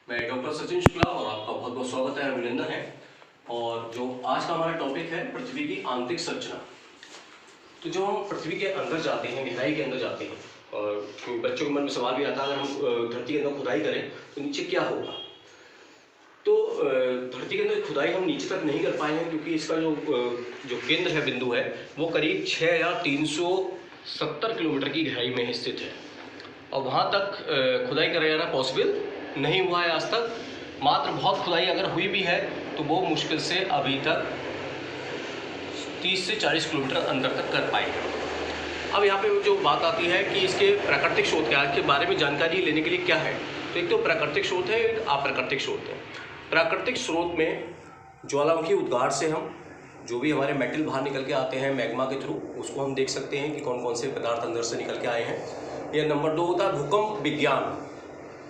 मैं डॉक्टर सचिन शुक्ला और आपका बहुत बहुत स्वागत है, अभिनंदन है। और जो आज का हमारा टॉपिक है पृथ्वी की आंतरिक संरचना। तो जो हम पृथ्वी के अंदर जाते हैं, गहराई के अंदर जाते हैं, और बच्चों के मन में सवाल भी आता है अगर हम धरती के अंदर खुदाई करें तो नीचे क्या होगा। तो धरती के अंदर खुदाई हम नीचे तक नहीं कर पाए हैं क्योंकि इसका जो केंद्र है, बिंदु है, वो करीब 6 या 370 किलोमीटर की गहराई में स्थित है और वहाँ तक खुदाई करा जाना पॉसिबल नहीं हुआ है आज तक। मात्र बहुत खुदाई अगर हुई भी है तो वो मुश्किल से अभी तक 30 से 40 किलोमीटर अंदर तक कर पाए हैं। अब यहाँ पे जो बात आती है कि इसके प्राकृतिक स्रोत क्या है, इसके बारे में जानकारी लेने के लिए क्या है। तो एक तो प्राकृतिक स्रोत है, एक अप्राकृतिक स्रोत है। प्राकृतिक स्रोत में ज्वालामुखी उद्गार से हम जो भी हमारे मेटल बाहर निकल के आते हैं मैग्मा के थ्रू, उसको हम देख सकते हैं कि कौन कौन से पदार्थ अंदर से निकल के आए हैं। यह नंबर 2 होता है भूकंप विज्ञान,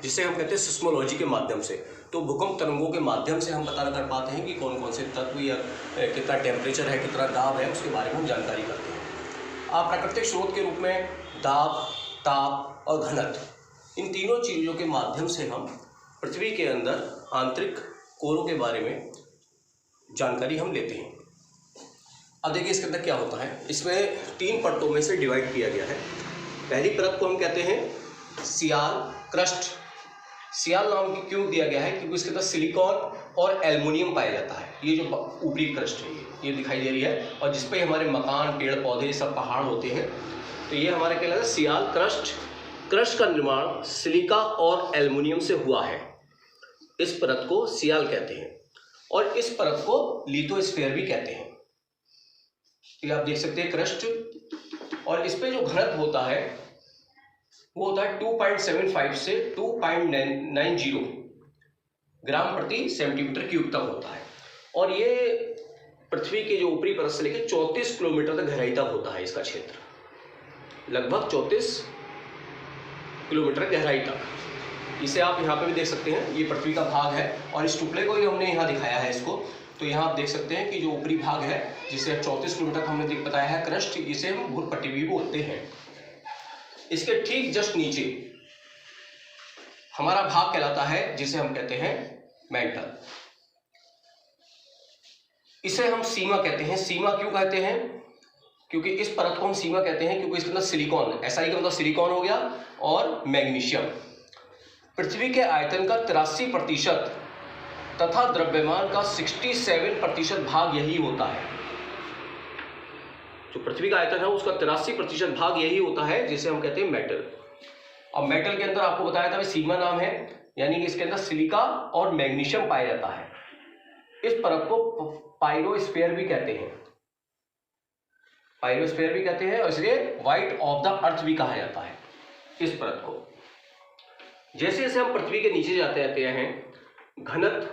जिसे हम कहते हैं सिस्मोलॉजी के माध्यम से। तो भूकंप तरंगों के माध्यम से हम पता कर पाते हैं कि कौन कौन से तत्व या कितना टेम्परेचर है, कितना दाब है, उसके बारे में हम जानकारी करते हैं। प्राकृतिक स्रोत के रूप में दाब, ताप और घनत्व, इन तीनों चीज़ों के माध्यम से हम पृथ्वी के अंदर आंतरिक कोरों के बारे में जानकारी हम लेते हैं। अब देखिए इसके अंदर क्या होता है। इसमें 3 परतों में से डिवाइड किया गया है। पहली परत को हम कहते हैं सियाल क्रस्ट। सियाल नाम क्यों दिया गया है? क्योंकि इसके अंदर सिलिकॉन और एल्युमिनियम पाया जाता है। ये जो ऊपरी क्रस्ट है ये दिखाई दे रही है, और जिसपे हमारे मकान, पेड़ पौधे, सब पहाड़ होते हैं। तो ये हमारे कहलाता है सियाल क्रस्ट। क्रस्ट का निर्माण सिलिका और एल्युमिनियम से हुआ है। इस परत को सियाल कहते हैं और इस परत को लिथोस्फीयर भी कहते हैं। तो आप देख सकते हैं क्रस्ट, और इस पे जो घनत्व होता है वो होता है 2.75 से 2.90 ग्राम प्रति सेंटीमीटर क्यूब तक होता है। और ये पृथ्वी के जो ऊपरी परत से लेकर 34 किलोमीटर तक गहराई तक होता है। इसका क्षेत्र लगभग 34 किलोमीटर गहराई तक। इसे आप यहाँ पे भी देख सकते हैं, ये पृथ्वी का भाग है और इस टुकड़े को ही हमने यहाँ दिखाया है इसको। तो यहाँ आप देख सकते हैं कि जो ऊपरी भाग है, जिसे 34 किलोमीटर हमने बताया है क्रस्ट, इसे हम भूपट्टी भी बोलते हैं। इसके ठीक जस्ट नीचे हमारा भाग कहलाता है, जिसे हम कहते हैं मेंटल। इसे हम सीमा कहते हैं। सीमा क्यों कहते हैं? क्योंकि इस परत को हम सीमा कहते हैं क्योंकि इसके अंदर सिलिकॉन, SI का मतलब सिलिकॉन हो गया, और मैग्नीशियम। पृथ्वी के आयतन का 83% तथा द्रव्यमान का 67% भाग यही होता है। जो पृथ्वी का आयतन है उसका 83% भाग यही होता है, जिसे हम कहते हैं मेटल। और मेटल के अंदर आपको बताया था सीमा नाम है, यानी कि इसके अंदर सिलिका और मैग्नीशियम पाया जाता है। इस परत को पाइरोस्फीयर भी कहते हैं। पाइरोस्फीयर भी कहते हैं और इसलिए व्हाइट ऑफ द अर्थ भी कहा जाता है इस परत को। जैसे जैसे हम पृथ्वी के नीचे जाते हैं, घनत्व,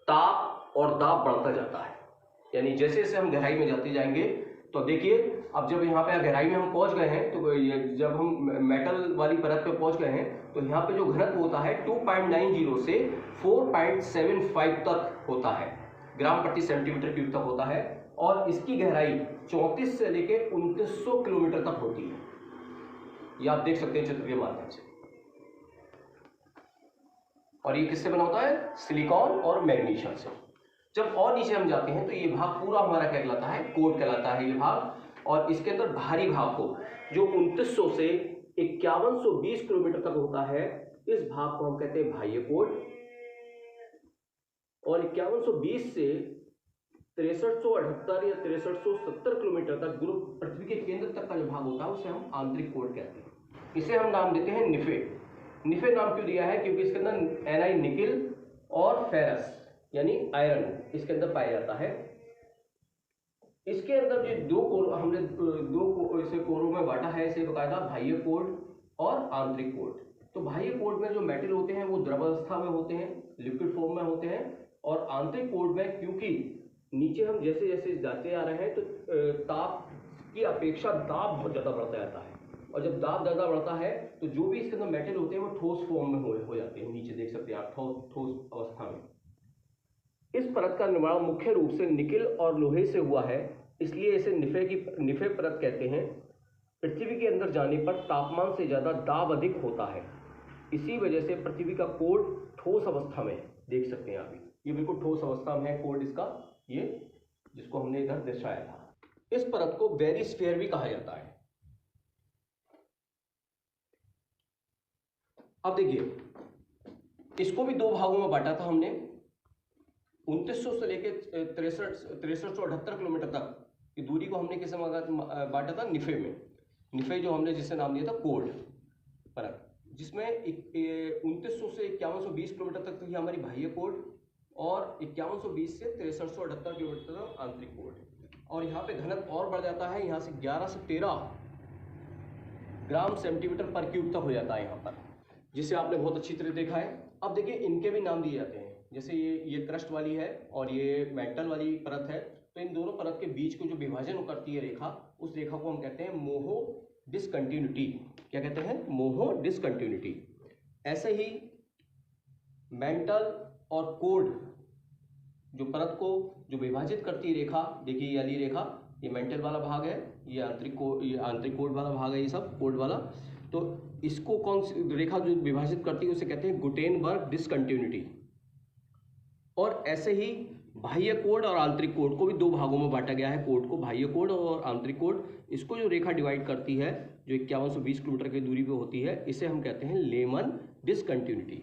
ताप और दाब बढ़ता जाता है। यानी जैसे जैसे हम गहराई में जाते जाएंगे, तो देखिए अब जब यहाँ पे गहराई में हम पहुंच गए हैं, तो जब हम मेटल वाली परत पे पहुंच गए हैं, तो यहाँ पे जो घनत्व होता है 2.90 से 4.75 तक होता है, ग्राम प्रति सेंटीमीटर क्यूब तक होता है। और इसकी गहराई 34 से लेकर 2900 किलोमीटर तक होती है। ये आप देख सकते हैं चित्र के माध्यम से। और ये किससे बना होता है? सिलिकॉन और मैग्नीशियम से। जब और नीचे हम जाते हैं तो ये भाग पूरा हमारा क्या कहलाता है? कोर कहलाता है ये भाग। और इसके अंदर बाहरी भाग को, जो 2900 से 5120 किलोमीटर तक होता है, इस भाग को हम कहते हैं बाह्य कोर। और 5120 से 6378 या 6370 किलोमीटर तक पृथ्वी के केंद्र तक का जो भाग होता है उसे हम आंतरिक कोर कहते हैं। इसे हम नाम देते हैं निफे। निफे नाम क्यों दिया है? क्योंकि इसके अंदर Ni निकिल और फेरस यानी आयरन इसके अंदर पाया जाता है। इसके अंदर जो हमने दो इसे कोरों में बांटा है, इसे बकायदा बाह्य कोर और आंतरिक कोर। तो बाह्य कोर में जो मेटल होते हैं वो द्रव अवस्था में होते हैं, लिक्विड फॉर्म में होते हैं। और आंतरिक कोर में क्योंकि नीचे हम जैसे जैसे जाते आ रहे हैं तो ताप की अपेक्षा दाब बहुत ज़्यादा बढ़ता जाता है, और जब दाब ज़्यादा बढ़ता है तो जो भी इसके अंदर मेटल होते हैं वो ठोस फॉर्म में हो जाते हैं। नीचे देख सकते हैं आप ठोस अवस्था में। इस परत का निर्माण मुख्य रूप से निकिल और लोहे से हुआ है, इसलिए इसे निफे परत कहते हैं। पृथ्वी के अंदर जाने पर तापमान से ज़्यादा दाब अधिक होता है। इसी वजह से पृथ्वी का कोर ठोस अवस्था में देख सकते हैं आप, ये बिल्कुल ठोस अवस्था में है कोर इसका, ये जिसको हमने इधर दर्शाया था। इस परत को बैरिस्फीयर भी कहा जाता है। अब देखिए, इसको भी दो भागों में बांटा था हमने, 2900 से लेके 6378 किलोमीटर तक की दूरी को हमने किस में बांटा था, निफे में। निफे जो हमने जिसे नाम दिया था कोल्ड परत, जिसमें 2900 से 5120 किलोमीटर तक थी हमारी बाह्य कोल्ड, और 5120 से 6378 किलोमीटर तक आंतरिक कोल्ड। और यहाँ पे घनत्व और बढ़ जाता है, यहाँ से 11 से 13 ग्राम सेंटीमीटर पर क्यूब तक हो जाता है यहाँ पर, जिसे आपने बहुत अच्छी तरह देखा है। अब देखिए, इनके भी नाम दिए जाते हैं, जैसे ये क्रस्ट वाली है और ये मेंटल वाली परत है, तो इन दोनों परत के बीच को जो विभाजन करती है रेखा, उस रेखा को हम कहते हैं मोहो डिसकंटिन्यूटी। क्या कहते हैं? मोहो डिसकंटिन्यूटी। ऐसे ही मेंटल और कोड जो परत को जो विभाजित करती है रेखा, देखिए ये वाली रेखा, ये मेंटल वाला भाग है, ये आंतरिक कोड वाला भाग है, ये सब कोड वाला। तो इसको कौन सी रेखा जो विभाजित करती है उसे कहते हैं गुटेनबर्ग डिसकंटिन्यूटी। और ऐसे ही बाह्य कोड और आंतरिक कोड को भी दो भागों में बांटा गया है, कोड को, बाह्य कोड और आंतरिक कोड। इसको जो रेखा डिवाइड करती है, जो 5120 किलोमीटर की दूरी पे होती है, इसे हम कहते हैं लेमन डिसकंटिन्यूटी।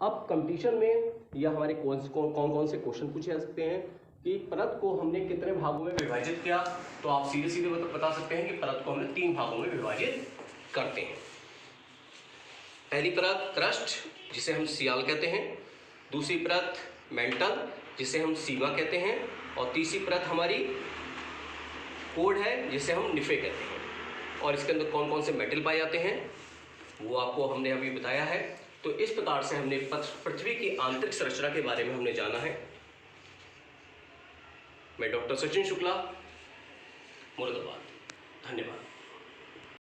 अब कंपटीशन में यह हमारे कौन कौन से क्वेश्चन पूछे जा सकते हैं कि परत को हमने कितने भागों में विभाजित किया, तो आप सीधे सीधे बता सकते हैं कि परत को हमने 3 भागों में विभाजित करते हैं। पहली परत क्रस्ट, जिसे हम सियाल कहते हैं, दूसरी परत मेंटल, जिसे हम सीमा कहते हैं, और तीसरी परत हमारी कोड है, जिसे हम निफे कहते हैं। और इसके अंदर कौन कौन से मेटल पाए जाते हैं वो आपको हमने अभी बताया है। तो इस प्रकार से हमने पृथ्वी की आंतरिक संरचना के बारे में हमने जाना है। मैं डॉक्टर सचिन शुक्ला, मुरादाबाद। धन्यवाद।